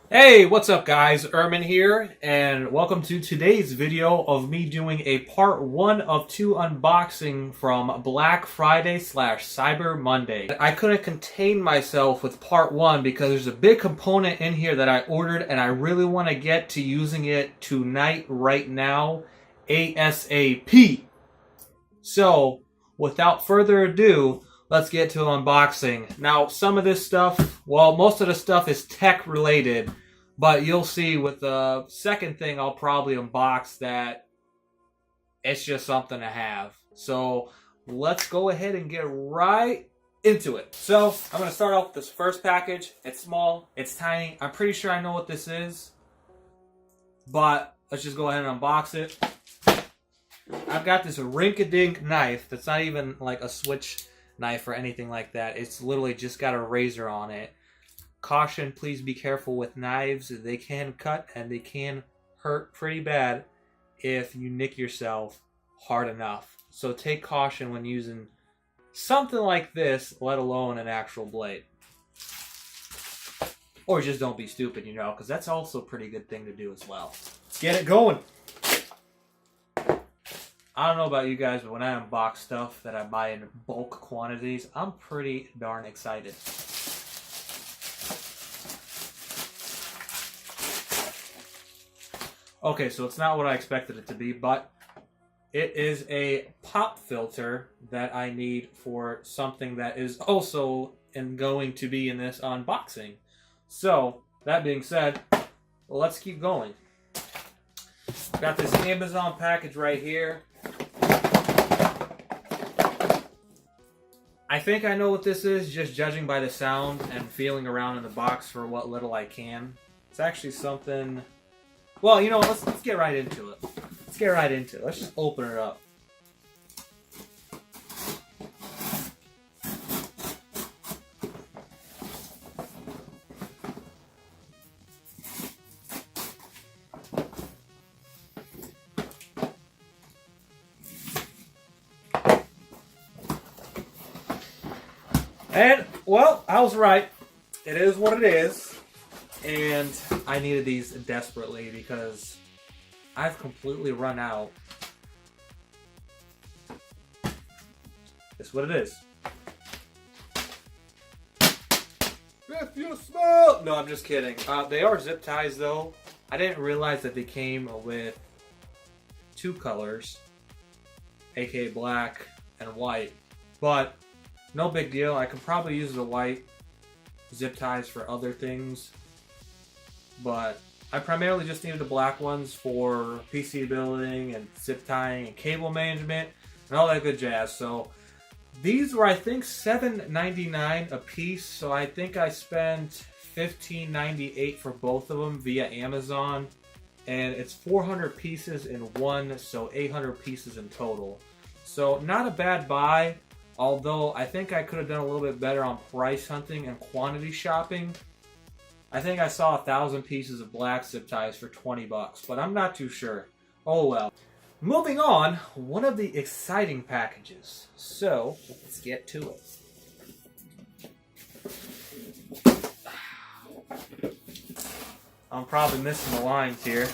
Hey, what's up guys? Ermin here, and welcome to today's video of me doing a part 1 of 2 unboxing from Black Friday / Cyber Monday. I couldn't contain myself with part 1 because there's a big component in here that I ordered and I really want to get to using it tonight, right now, ASAP. So, without further ado, let's get to unboxing. Now, some of this stuff, well, most of the stuff is tech related, but you'll see with the second thing I'll probably unbox that it's just something to have. So let's go ahead and get right into it. So I'm going to start off with this first package. It's small, it's tiny. I'm pretty sure I know what this is, but let's just go ahead and unbox it. I've got this rink-a-dink knife that's not even like a switch knife or anything like that. It's literally just got a razor on it. Caution, please be careful with knives. They can cut and they can hurt pretty bad if you nick yourself hard enough. So take caution when using something like this, let alone an actual blade. Or just don't be stupid, you know, because that's also a pretty good thing to do as well. Let's get it going. I don't know about you guys, but when I unbox stuff that I buy in bulk quantities, I'm pretty darn excited. Okay, so it's not what I expected it to be, but it is a pop filter that I need for something that is also going to be in this unboxing. So, that being said, let's keep going. Got this Amazon package right here. I think I know what this is, just judging by the sound and feeling around in the box for what little I can. It's actually something... Well, you know, let's get right into it. Let's get right into it. Let's just open it up. And, well, I was right. It is what it is. And I needed these desperately because I've completely run out. That's what it is. If you smell... No, I'm just kidding. They are zip ties though. I didn't realize that they came with 2 colors, aka black and white. But no big deal. I can probably use the white zip ties for other things. But I primarily just needed the black ones for PC building and zip tying and cable management and all that good jazz. So these were, I think, $7.99 a piece. So I think I spent $15.98 for both of them via Amazon. And it's 400 pieces in one, so 800 pieces in total. So not a bad buy, although I think I could have done a little bit better on price hunting and quantity shopping. I think I saw 1,000 pieces of black zip ties for 20 bucks, but I'm not too sure. Oh well. Moving on, one of the exciting packages. So, let's get to it. I'm probably missing the lines here.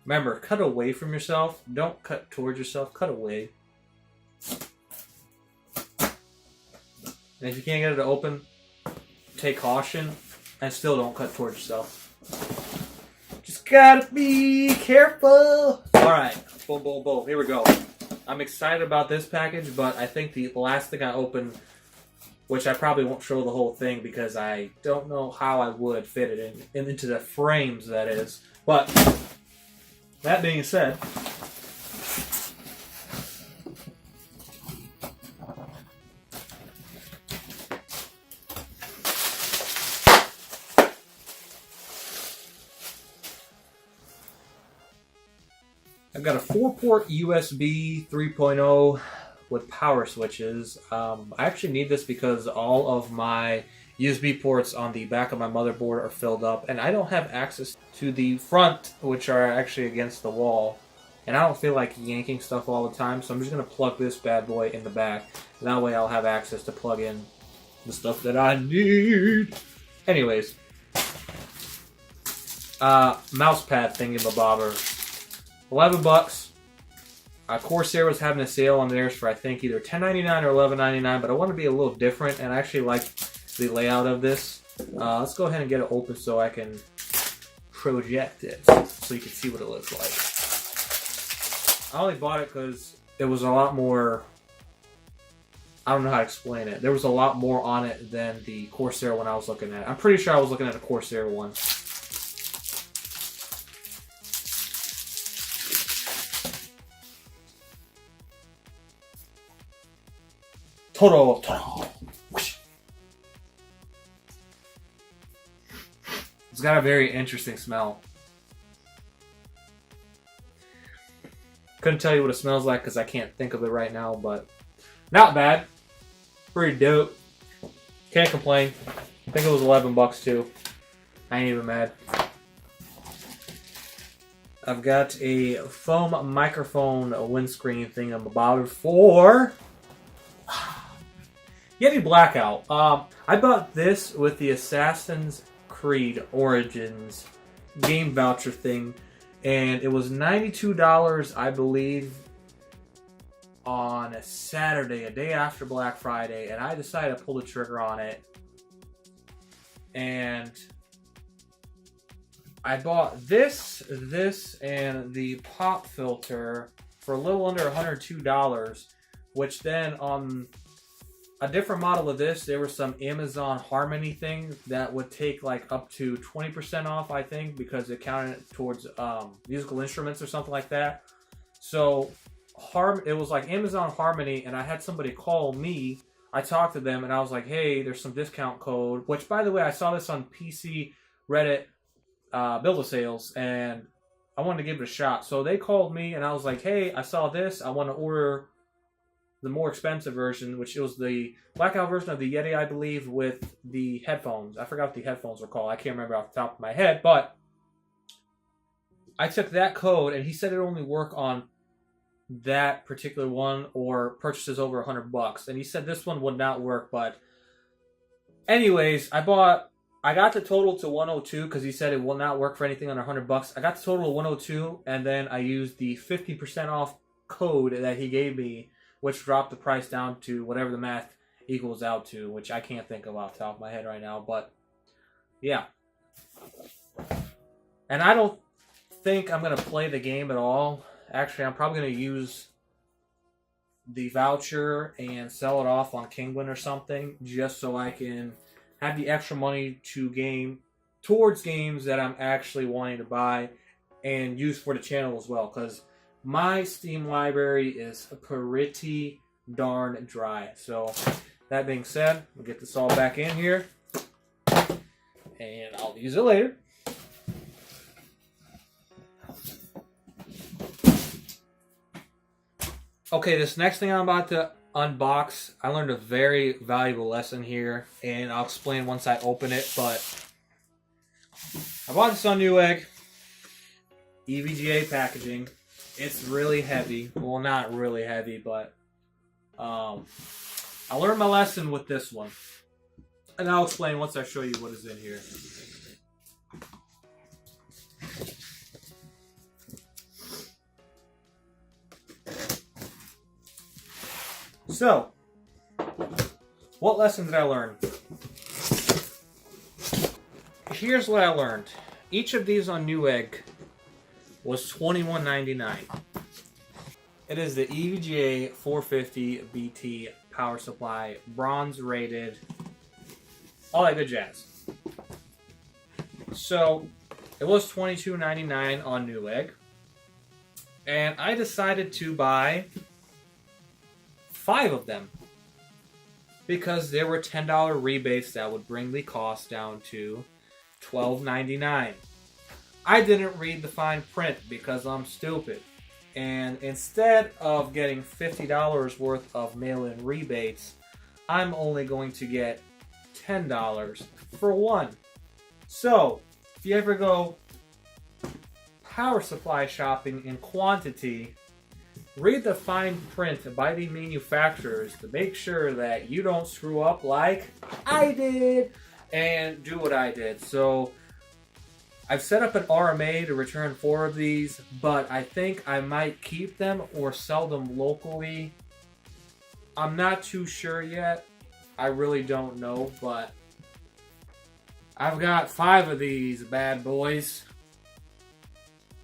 Remember, cut away from yourself. Don't cut towards yourself, cut away. And if you can't get it to open, take caution and still don't cut towards yourself. Just gotta be careful. Alright, boom, boom, boom. Here we go. I'm excited about this package, but I think the last thing I opened, which I probably won't show the whole thing because I don't know how I would fit it into the frames, that is. But, that being said, I've got a 4-port USB 3.0 with power switches. I actually need this because all of my USB ports on the back of my motherboard are filled up, and I don't have access to the front, which are actually against the wall. And I don't feel like yanking stuff all the time, so I'm just going to plug this bad boy in the back. That way I'll have access to plug in the stuff that I need. Anyways. Mouse pad thingamabobber. $11. Corsair was having a sale on theirs for I think either $10.99 or $11.99, but I want to be a little different, and I actually like the layout of this. Let's go ahead and get it open so I can project it so you can see what it looks like. I only bought it because it was a lot more, I don't know how to explain it. There was a lot more on it than the Corsair one I was looking at. I'm pretty sure I was looking at a Corsair one. Total. It's got a very interesting smell. Couldn't tell you what it smells like because I can't think of it right now, but not bad. Pretty dope. Can't complain. I think it was $11 too. I ain't even mad. I've got a foam microphone windscreen thingamabobber for Yeti Blackout. I bought this with the Assassin's Creed Origins game voucher thing, and it was $92, I believe, on a Saturday, a day after Black Friday, and I decided to pull the trigger on it. And I bought this, and the pop filter for a little under $102, which then on a different model of this, there was some Amazon Harmony thing that would take like up to 20% off, I think, because it counted towards musical instruments or something like that. So it was like Amazon Harmony, and I had somebody call me. I talked to them, and I was like, hey, there's some discount code, which, by the way, I saw this on PC Reddit Build-A-Sales, and I wanted to give it a shot. So they called me, and I was like, hey, I saw this. I want to order the more expensive version, which was the blackout version of the Yeti, I believe, with the headphones. I forgot what the headphones were called. I can't remember off the top of my head, but I took that code, and he said it only work on that particular one or purchases over $100. And he said this one would not work, but anyways, I got the total to 102 because he said it will not work for anything under $100. I got the total to 102, and then I used the 50% off code that he gave me, which dropped the price down to whatever the math equals out to, which I can't think of off the top of my head right now, but yeah. And I don't think I'm going to play the game at all. Actually, I'm probably going to use the voucher and sell it off on Kingwin or something, just so I can have the extra money towards games that I'm actually wanting to buy and use for the channel as well, because my Steam library is pretty darn dry. So, that being said, we'll get this all back in here, and I'll use it later. Okay, this next thing I'm about to unbox, I learned a very valuable lesson here, and I'll explain once I open it, but I bought this on Newegg, EVGA packaging. It's really heavy. Well, not really heavy, but I learned my lesson with this one. And I'll explain once I show you what is in here. So, what lesson did I learn? Here's what I learned. Each of these on Newegg was $21.99. It is the EVGA 450 BT power supply, bronze rated, all that good jazz. So, it was $22.99 on Newegg, and I decided to buy 5 of them because there were $10 rebates that would bring the cost down to $12.99. I didn't read the fine print because I'm stupid, and instead of getting $50 worth of mail-in rebates, I'm only going to get $10 for one. So if you ever go power supply shopping in quantity, read the fine print by the manufacturers to make sure that you don't screw up like I did and do what I did. So I've set up an RMA to return 4 of these, but I think I might keep them or sell them locally. I'm not too sure yet. I really don't know, but I've got 5 of these bad boys,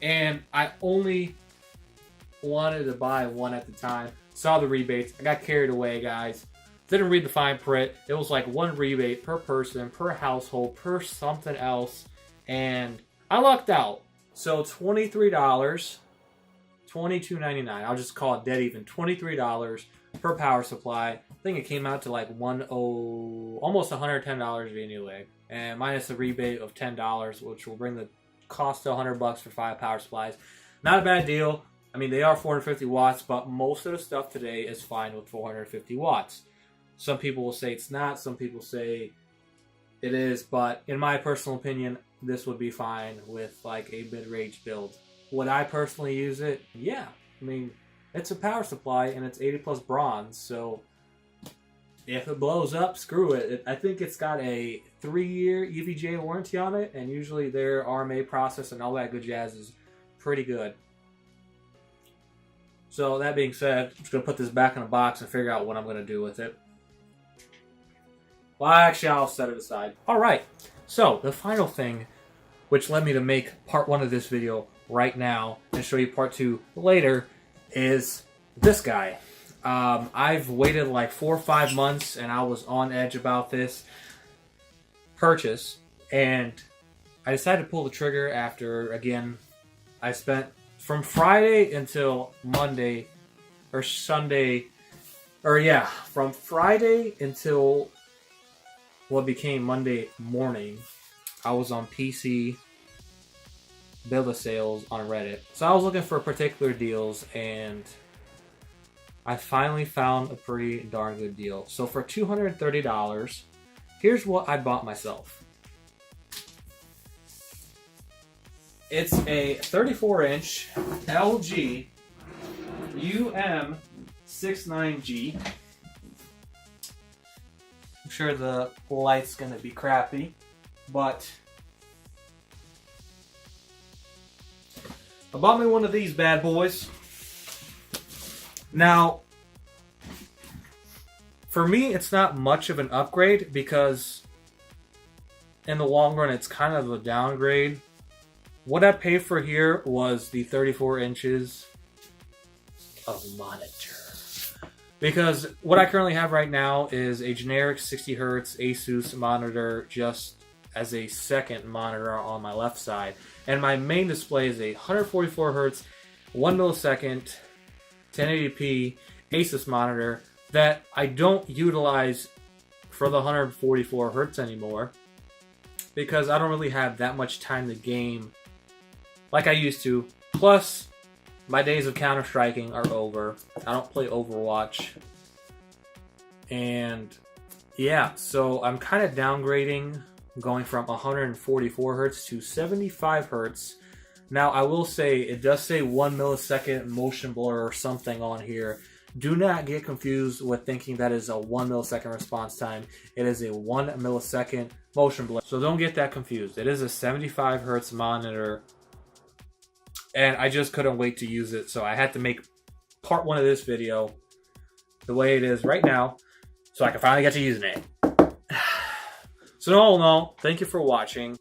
and I only wanted to buy one at the time. Saw the rebates. I got carried away, guys. Didn't read the fine print. It was like 1 rebate per person, per household, per something else. And I lucked out. So $23, $22.99. I'll just call it dead even. $23 per power supply. I think it came out to like almost $110 anyway. And minus the rebate of $10, which will bring the cost to $100 for 5 power supplies. Not a bad deal. I mean, they are 450 watts, but most of the stuff today is fine with 450 watts. Some people will say it's not. Some people say it is. But in my personal opinion, this would be fine with like a mid-range build. Would I personally use it? Yeah. I mean, it's a power supply and it's 80 plus bronze. So if it blows up, screw it. I think it's got a 3-year EVGA warranty on it. And usually their RMA process and all that good jazz is pretty good. So that being said, I'm just going to put this back in a box and figure out what I'm going to do with it. Well, actually, I'll set it aside. Alright, so the final thing, which led me to make part 1 of this video right now and show you part 2 later, is this guy. I've waited like 4 or 5 months and I was on edge about this purchase. And I decided to pull the trigger after, again, I spent from Friday until Monday or Sunday, from Friday until what became Monday morning, I was on PC Build a Sales on Reddit. So I was looking for particular deals and I finally found a pretty darn good deal. So for $230, here's what I bought myself. It's a 34-inch LG UM69G. I'm sure the light's gonna be crappy, but I bought me one of these bad boys. Now, for me, it's not much of an upgrade because in the long run, it's kind of a downgrade. What I paid for here was the 34 inches of monitor. Because what I currently have right now is a generic 60 Hertz Asus monitor just as a second monitor on my left side. And my main display is a 144 Hertz, 1 millisecond, 1080p Asus monitor that I don't utilize for the 144 Hertz anymore. Because I don't really have that much time to game like I used to. Plus, my days of Counter-Striking are over. I don't play Overwatch. And yeah, so I'm kind of downgrading, going from 144 Hertz to 75 Hertz. Now, I will say, it does say 1 millisecond motion blur or something on here. Do not get confused with thinking that is a 1 millisecond response time. It is a 1 millisecond motion blur. So don't get that confused. It is a 75 Hertz monitor. And I just couldn't wait to use it, so I had to make part 1 of this video the way it is right now, so I can finally get to using it. So all in all, thank you for watching.